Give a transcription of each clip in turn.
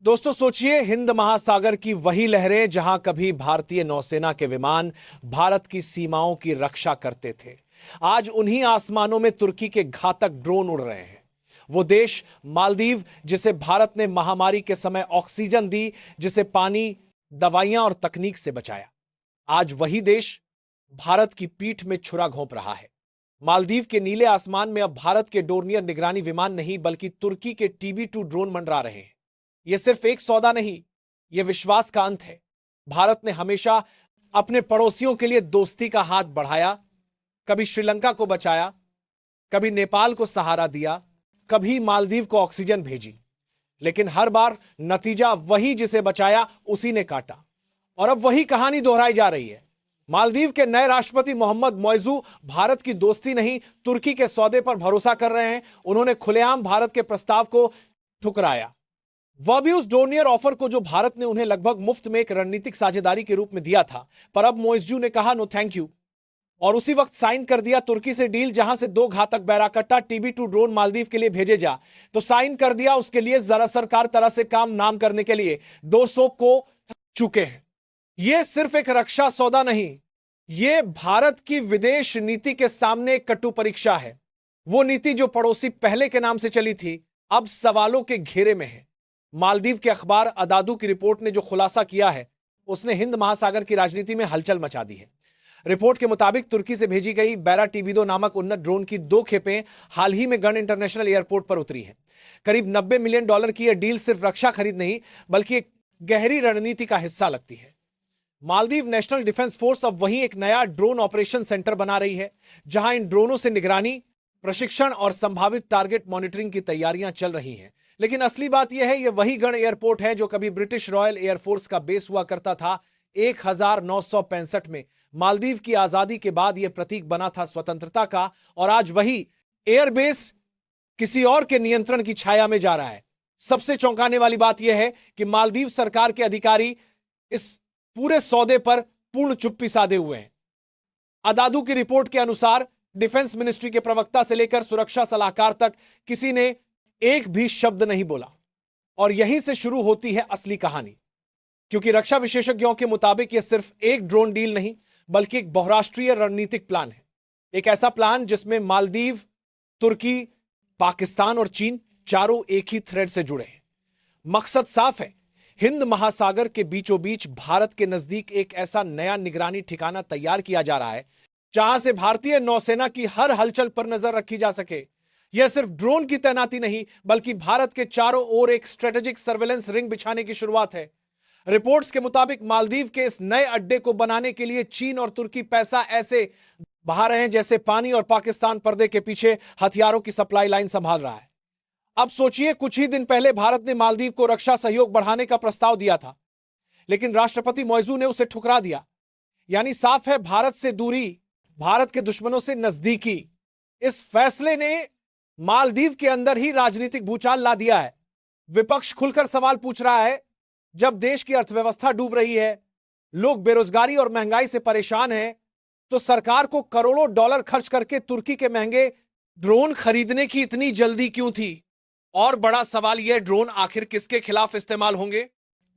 दोस्तों सोचिए, हिंद महासागर की वही लहरें जहां कभी भारतीय नौसेना के विमान भारत की सीमाओं की रक्षा करते थे, आज उन्हीं आसमानों में तुर्की के घातक ड्रोन उड़ रहे हैं। वो देश मालदीव, जिसे भारत ने महामारी के समय ऑक्सीजन दी, जिसे पानी, दवाइयां और तकनीक से बचाया, आज वही देश भारत की पीठ में छुरा घोंप रहा है। मालदीव के नीले आसमान में अब भारत के डोर्नियर निगरानी विमान नहीं बल्कि तुर्की के TB2 ड्रोन मंडरा रहे हैं। यह सिर्फ एक सौदा नहीं, यह विश्वास का अंत है। भारत ने हमेशा अपने पड़ोसियों के लिए दोस्ती का हाथ बढ़ाया, कभी श्रीलंका को बचाया, कभी नेपाल को सहारा दिया, कभी मालदीव को ऑक्सीजन भेजी, लेकिन हर बार नतीजा वही, जिसे बचाया उसी ने काटा। और अब वही कहानी दोहराई जा रही है। मालदीव के नए राष्ट्रपति मोहम्मद मोइजू भारत की दोस्ती नहीं, तुर्की के सौदे पर भरोसा कर रहे हैं। उन्होंने खुलेआम भारत के प्रस्ताव को ठुकराया, वह भी उस डोर्नियर ऑफर को जो भारत ने उन्हें लगभग मुफ्त में एक रणनीतिक साझेदारी के रूप में दिया था। पर अब मोइजू ने कहा नो थैंक यू, और उसी वक्त साइन कर दिया तुर्की से डील, जहां से 2 घातक बैराकट्टा TB2 ड्रोन मालदीव के लिए भेजे जा। तो साइन कर दिया, उसके लिए जरा सरकार तरह से काम नाम करने के लिए 200 को चुके हैं। यह सिर्फ एक रक्षा सौदा नहीं, यह भारत की विदेश नीति के सामने एक कटु परीक्षा है। वो नीति जो पड़ोसी पहले के नाम से चली थी, अब सवालों के घेरे में है। मालदीव के अखबार अदादू की रिपोर्ट ने जो खुलासा किया है, उसने हिंद महासागर की राजनीति में हलचल मचा दी है। रिपोर्ट के मुताबिक तुर्की से भेजी गई बैरा TB2 नामक उन्नत ड्रोन की 2 खेपें हाल ही में गन इंटरनेशनल एयरपोर्ट पर उतरी हैं। करीब $90 मिलियन की यह डील सिर्फ रक्षा खरीद नहीं बल्कि एक गहरी रणनीति का हिस्सा लगती है। मालदीव नेशनल डिफेंस फोर्स अब वहीं एक नया ड्रोन ऑपरेशन सेंटर बना रही है, जहां इन ड्रोनों से निगरानी, प्रशिक्षण और संभावित टारगेट मॉनिटरिंग की तैयारियां चल रही हैं। लेकिन असली बात यह है, यह वही गन एयरपोर्ट है जो कभी ब्रिटिश रॉयल एयरफोर्स का बेस हुआ करता था। 1965 में मालदीव की आजादी के बाद यह प्रतीक बना था स्वतंत्रता का, और आज वही एयरबेस किसी और के नियंत्रण की छाया में जा रहा है। सबसे चौंकाने वाली बात यह है कि मालदीव सरकार के अधिकारी इस पूरे सौदे पर पूर्ण चुप्पी साधे हुए हैं। अदादू की रिपोर्ट के अनुसार डिफेंस मिनिस्ट्री के प्रवक्ता से लेकर सुरक्षा सलाहकार तक किसी ने एक भी शब्द नहीं बोला। और यहीं से शुरू होती है असली कहानी, क्योंकि रक्षा विशेषज्ञों के मुताबिक यह सिर्फ एक ड्रोन डील नहीं बल्कि एक बहुराष्ट्रीय रणनीतिक प्लान है। एक ऐसा प्लान जिसमें मालदीव, तुर्की, पाकिस्तान और चीन चारों एक ही थ्रेड से जुड़े हैं। मकसद साफ है, हिंद महासागर के बीचों बीच भारत के नजदीक एक ऐसा नया निगरानी ठिकाना तैयार किया जा रहा है जहां से भारतीय नौसेना की हर हलचल पर नजर रखी जा सके। यह सिर्फ ड्रोन की तैनाती नहीं बल्कि भारत के चारों ओर एक स्ट्रेटेजिक सर्वेलेंस रिंग बिछाने की शुरुआत है। रिपोर्ट्स के मुताबिक मालदीव के इस नए अड्डे को बनाने के लिए चीन और तुर्की पैसा ऐसे बहा रहे हैं जैसे पानी, और पाकिस्तान पर्दे के पीछे हथियारों की सप्लाई लाइन संभाल रहा है। अब सोचिए, कुछ ही दिन पहले भारत ने मालदीव को रक्षा सहयोग बढ़ाने का प्रस्ताव दिया था, लेकिन राष्ट्रपति मोइजू ने उसे ठुकरा दिया। यानी साफ है, भारत से दूरी, भारत के दुश्मनों से नजदीकी। इस फैसले ने मालदीव के अंदर ही राजनीतिक भूचाल ला दिया है। विपक्ष खुलकर सवाल पूछ रहा है, जब देश की अर्थव्यवस्था डूब रही है, लोग बेरोजगारी और महंगाई से परेशान हैं, तो सरकार को करोड़ों डॉलर खर्च करके तुर्की के महंगे ड्रोन खरीदने की इतनी जल्दी क्यों थी? और बड़ा सवाल यह, ड्रोन आखिर किसके खिलाफ इस्तेमाल होंगे?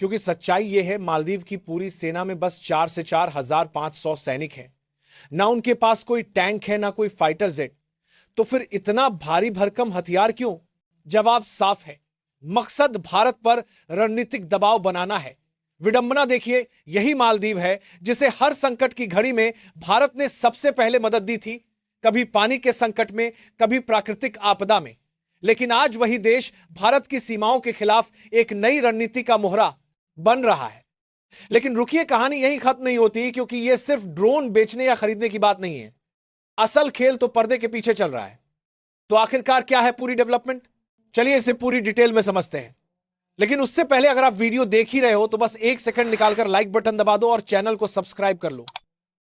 क्योंकि सच्चाई यह है, मालदीव की पूरी सेना में बस 4 से 4,500 सैनिक हैं। ना उनके पास कोई टैंक है, ना कोई फाइटर जेट। तो फिर इतना भारी भरकम हथियार क्यों? जवाब साफ है, मकसद भारत पर रणनीतिक दबाव बनाना है। विडंबना देखिए, यही मालदीव है जिसे हर संकट की घड़ी में भारत ने सबसे पहले मदद दी थी, कभी पानी के संकट में, कभी प्राकृतिक आपदा में। लेकिन आज वही देश भारत की सीमाओं के खिलाफ एक नई रणनीति का मोहरा बन रहा है। लेकिन रुकिए, कहानी यहीं खत्म नहीं होती, क्योंकि यह सिर्फ ड्रोन बेचने या खरीदने की बात नहीं है। असल खेल तो पर्दे के पीछे चल रहा है। तो आखिरकार क्या है पूरी डेवलपमेंट? चलिए इसे पूरी डिटेल में समझते हैं। लेकिन उससे पहले, अगर आप वीडियो देख ही रहे हो तो बस 1 सेकंड निकालकर लाइक बटन दबा दो और चैनल को सब्सक्राइब कर लो।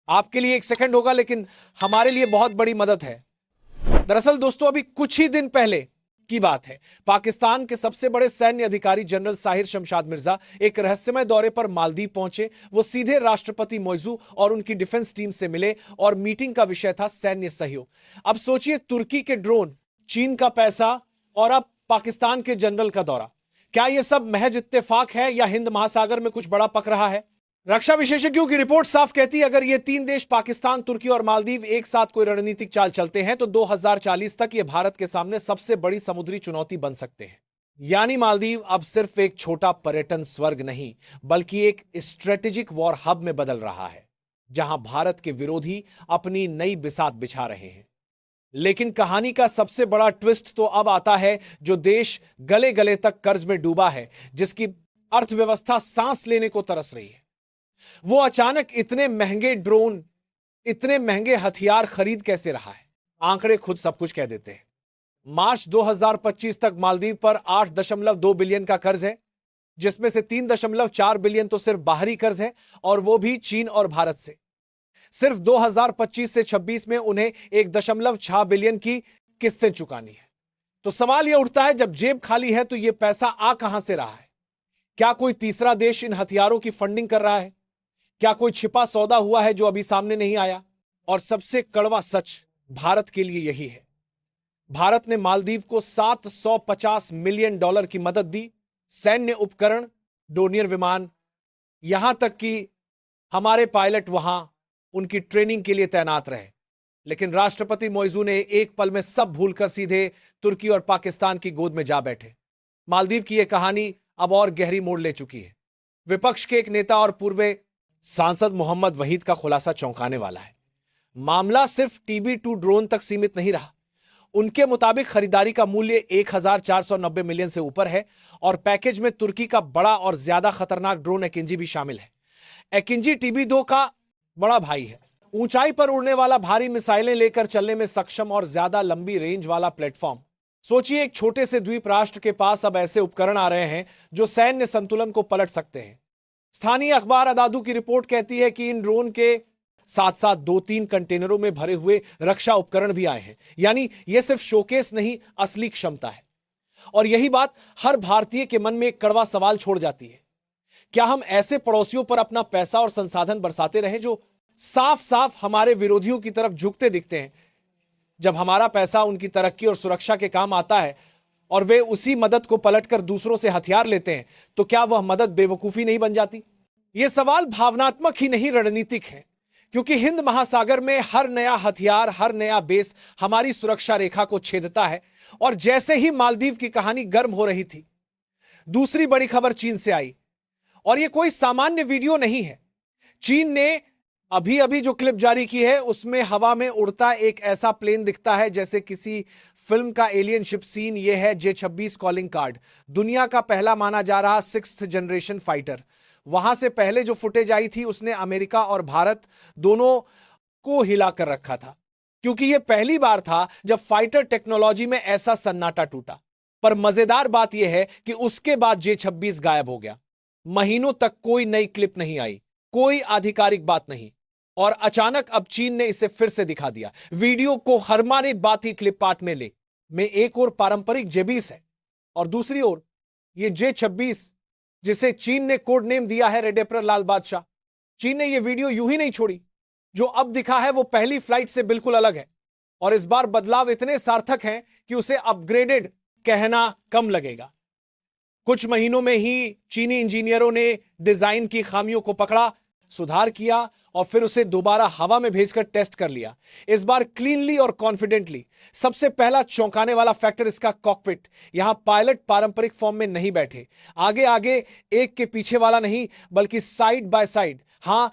आपके लिए 1 सेकंड होगा, लेकिन हमारे लिए बहुत बड़ी मदद है। दरअसल दोस्तों, अभी कुछ ही दिन पहले की बात है, पाकिस्तान के सबसे बड़े सैन्य अधिकारी जनरल साहिर शमशाद मिर्जा एक रहस्यमय दौरे पर मालदीव पहुंचे। वो सीधे राष्ट्रपति मोइजू और उनकी डिफेंस टीम से मिले और मीटिंग का विषय था सैन्य सहयोग। अब सोचिए, तुर्की के ड्रोन, चीन का पैसा और अब पाकिस्तान के जनरल का दौरा। क्या यह सब महज इत्तेफाक है या हिंद महासागर में कुछ बड़ा पक रहा है? रक्षा विशेषज्ञों की रिपोर्ट साफ कहती है अगर ये तीन देश पाकिस्तान, तुर्की और मालदीव एक साथ कोई रणनीतिक चाल चलते हैं तो 2040 तक ये भारत के सामने सबसे बड़ी समुद्री चुनौती बन सकते हैं। यानी मालदीव अब सिर्फ एक छोटा पर्यटन स्वर्ग नहीं बल्कि एक स्ट्रेटेजिक वॉर हब में बदल रहा है जहां भारत के विरोधी अपनी नई बिसात बिछा रहे हैं। लेकिन कहानी का सबसे बड़ा ट्विस्ट तो अब आता है जो देश गले गले तक कर्ज में डूबा है, जिसकी अर्थव्यवस्था सांस लेने को तरस रही है, वो अचानक इतने महंगे ड्रोन, इतने महंगे हथियार खरीद कैसे रहा है? आंकड़े खुद सब कुछ कह देते हैं। मार्च 2025 तक मालदीव पर 8.2 बिलियन का कर्ज है, जिसमें से 3.4 बिलियन तो सिर्फ बाहरी कर्ज है और वो भी चीन और भारत से। सिर्फ 2025 से 26 में उन्हें 1.6 बिलियन की किस्तें चुकानी है। तो सवाल यह उठता है जब जेब खाली है तो यह पैसा आ कहां से रहा है? क्या कोई तीसरा देश इन हथियारों की फंडिंग कर रहा है? क्या कोई छिपा सौदा हुआ है जो अभी सामने नहीं आया? और सबसे कड़वा सच भारत के लिए यही है। भारत ने मालदीव को $750 मिलियन की मदद दी, सैन्य उपकरण, डोनियर विमान, यहां तक कि हमारे पायलट वहां उनकी ट्रेनिंग के लिए तैनात रहे। लेकिन राष्ट्रपति मोइजू ने एक पल में सब भूलकर सीधे तुर्की और पाकिस्तान की गोद में जा बैठे। मालदीव की यह कहानी अब और गहरी मोड़ ले चुकी है। विपक्ष के एक नेता और पूर्व सांसद मोहम्मद वहीद का खुलासा चौंकाने वाला है। मामला सिर्फ TB2 ड्रोन तक सीमित नहीं रहा। उनके मुताबिक खरीदारी का मूल्य 1490 मिलियन से ऊपर है और पैकेज में तुर्की का बड़ा और ज्यादा खतरनाक ड्रोन एकिंजी भी शामिल है। एकिंजी TB2 का बड़ा भाई है। ऊंचाई पर उड़ने वाला, भारी मिसाइलें लेकर चलने में सक्षम और ज्यादा लंबी रेंज वाला प्लेटफॉर्म। सोचिए, एक छोटे से द्वीप राष्ट्र के पास अब ऐसे उपकरण आ रहे हैं जो सैन्य संतुलन को पलट सकते हैं। स्थानीय अखबार अदादू की रिपोर्ट कहती है कि इन ड्रोन के साथ साथ 2-3 कंटेनरों में भरे हुए रक्षा उपकरण भी आए हैं। यानी यह सिर्फ शोकेस नहीं, असली क्षमता है। और यही बात हर भारतीय के मन में एक कड़वा सवाल छोड़ जाती है। क्या हम ऐसे पड़ोसियों पर अपना पैसा और संसाधन बरसाते रहे जो साफ साफ हमारे विरोधियों की तरफ झुकते दिखते हैं? जब हमारा पैसा उनकी तरक्की और सुरक्षा के काम आता है और वे उसी मदद को पलटकर दूसरों से हथियार लेते हैं, तो क्या वह मदद बेवकूफी नहीं बन जाती? यह सवाल भावनात्मक ही नहीं, रणनीतिक है। क्योंकि हिंद महासागर में हर नया हथियार, हर नया बेस हमारी सुरक्षा रेखा को छेदता है। और जैसे ही मालदीव की कहानी गर्म हो रही थी, दूसरी बड़ी खबर चीन से आई। और यह कोई सामान्य वीडियो नहीं है। चीन ने अभी अभी जो क्लिप जारी की है उसमें हवा में उड़ता एक ऐसा प्लेन दिखता है जैसे किसी फिल्म का एलियन शिप सीन। यह है J-26 कॉलिंग कार्ड, दुनिया का पहला माना जा रहा 6th जनरेशन फाइटर। वहां से पहले जो फुटेज आई थी उसने अमेरिका और भारत दोनों को हिला कर रखा था, क्योंकि यह पहली बार था जब फाइटर टेक्नोलॉजी में ऐसा सन्नाटा टूटा। पर मजेदार बात यह है कि उसके बाद J-26 गायब हो गया। महीनों तक कोई नई क्लिप नहीं आई, कोई आधिकारिक बात नहीं। और अचानक अब चीन ने इसे फिर से दिखा दिया। वीडियो को हरमानित बात ही क्लिप पार्ट में ले में एक और पारंपरिक J-20 है और दूसरी ओर ये J-26 जिसे चीन ने कोड नेम दिया है रेड एप्रल लाल बादशाह। चीन ने यह वीडियो यूं ही नहीं छोड़ी। जो अब दिखा है वो पहली फ्लाइट से बिल्कुल अलग है और इस बार बदलाव इतने सार्थक हैं कि उसे अपग्रेडेड कहना कम लगेगा। कुछ महीनों में ही चीनी इंजीनियरों ने डिजाइन की खामियों को पकड़ा, सुधार किया और फिर उसे दोबारा हवा में भेजकर टेस्ट कर लिया। इस बार क्लीनली और कॉन्फिडेंटली। सबसे पहला चौंकाने वाला फैक्टर इसका कॉकपिट। यहां पायलट पारंपरिक फॉर्म में नहीं बैठे, आगे आगे एक के पीछे वाला नहीं बल्कि साइड बाय साइड। हां,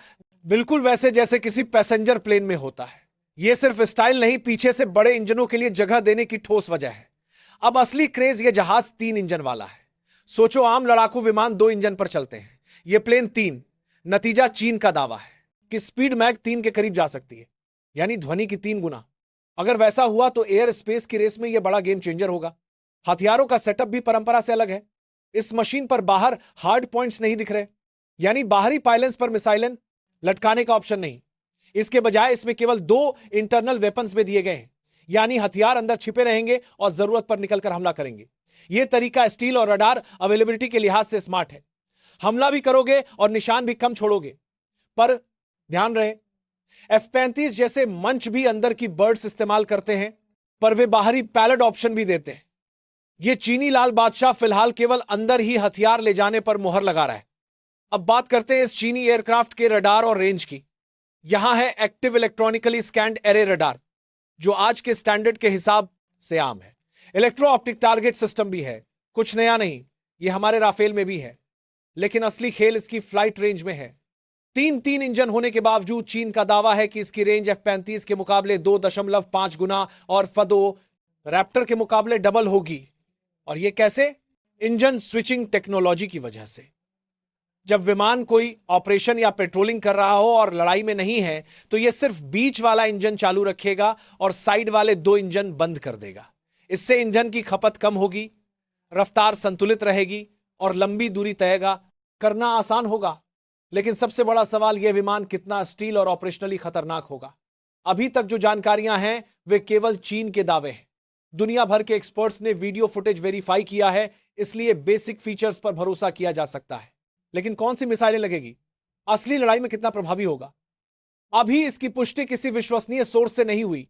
बिल्कुल वैसे जैसे किसी पैसेंजर प्लेन में होता है। यह सिर्फ स्टाइल नहीं, पीछे से बड़े इंजनों के लिए जगह देने की ठोस वजह है। अब असली क्रेज, यह जहाज 3 इंजन वाला है। सोचो, आम लड़ाकू विमान 2 इंजन पर चलते हैं, यह प्लेन 3। नतीजा चीन का दावा है कि स्पीड मैक 3 के करीब जा सकती है, यानी ध्वनि की 3 गुना। अगर वैसा हुआ तो एयर स्पेस की रेस में यह बड़ा गेम चेंजर होगा। हथियारों का सेटअप भी परंपरा से अलग है। इस मशीन पर बाहर हार्ड पॉइंट्स नहीं दिख रहे, यानी बाहरी पायलेंस पर मिसाइलें लटकाने का ऑप्शन नहीं। इसके बजाय इसमें केवल 2 इंटरनल वेपन्स में दिए गए हैं, यानी हथियार अंदर छिपे रहेंगे और जरूरत पर निकलकर हमला करेंगे। यह तरीका स्टील और रडार अवेलेबिलिटी के लिहाज से स्मार्ट है। हमला भी करोगे और निशान भी कम छोड़ोगे। पर ध्यान रहे, F-35 जैसे मंच भी अंदर की बर्ड्स इस्तेमाल करते हैं, पर वे बाहरी पैलेट ऑप्शन भी देते हैं। ये चीनी लाल बादशाह फिलहाल केवल अंदर ही हथियार ले जाने पर मुहर लगा रहा है। अब बात करते हैं इस चीनी एयरक्राफ्ट के रडार और रेंज की। यहां है active electronically scanned array radar, जो आज के स्टैंडर्ड के हिसाब से आम है। इलेक्ट्रो ऑप्टिक टारगेट सिस्टम भी है, कुछ नया नहीं, ये हमारे राफेल में भी है, लेकिन असली खेल इसकी फ्लाइट रेंज में है। तीन इंजन होने के बावजूद चीन का दावा है कि इसकी रेंज F-35 के मुकाबले 2.5 गुना और फदो रैप्टर के मुकाबले डबल होगी। और यह कैसे? इंजन स्विचिंग टेक्नोलॉजी की वजह से। जब विमान कोई ऑपरेशन या पेट्रोलिंग कर रहा हो और लड़ाई में नहीं है, तो यह सिर्फ बीच वाला इंजन चालू रखेगा और साइड वाले 2 इंजन बंद कर देगा। इससे इंजन की खपत कम होगी, रफ्तार संतुलित रहेगी और लंबी दूरी तय करना आसान होगा। लेकिन सबसे बड़ा सवाल, यह विमान कितना स्टील और ऑपरेशनली खतरनाक होगा। अभी तक जो जानकारियां हैं वे केवल चीन के दावे हैं। दुनिया भर के एक्सपर्ट्स ने वीडियो फुटेज वेरीफाई किया है, इसलिए बेसिक फीचर्स पर भरोसा किया जा सकता है। लेकिन कौन सी मिसाइलें लगेगी, असली लड़ाई में कितना प्रभावी होगा, अभी इसकी पुष्टि किसी विश्वसनीय सोर्स से नहीं हुई।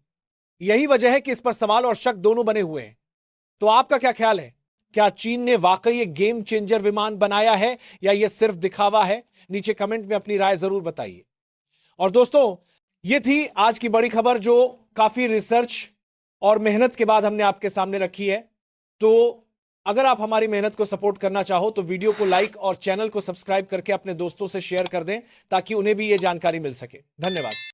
यही वजह है कि इस पर सवाल और शक दोनों बने हुए हैं। तो आपका क्या ख्याल है? क्या चीन ने वाकई एक गेम चेंजर विमान बनाया है या यह सिर्फ दिखावा है? नीचे कमेंट में अपनी राय जरूर बताइए। और दोस्तों, यह थी आज की बड़ी खबर, जो काफी रिसर्च और मेहनत के बाद हमने आपके सामने रखी है। तो अगर आप हमारी मेहनत को सपोर्ट करना चाहो तो वीडियो को लाइक और चैनल को सब्सक्राइब करके अपने दोस्तों से शेयर कर दें, ताकि उन्हें भी यह जानकारी मिल सके। धन्यवाद।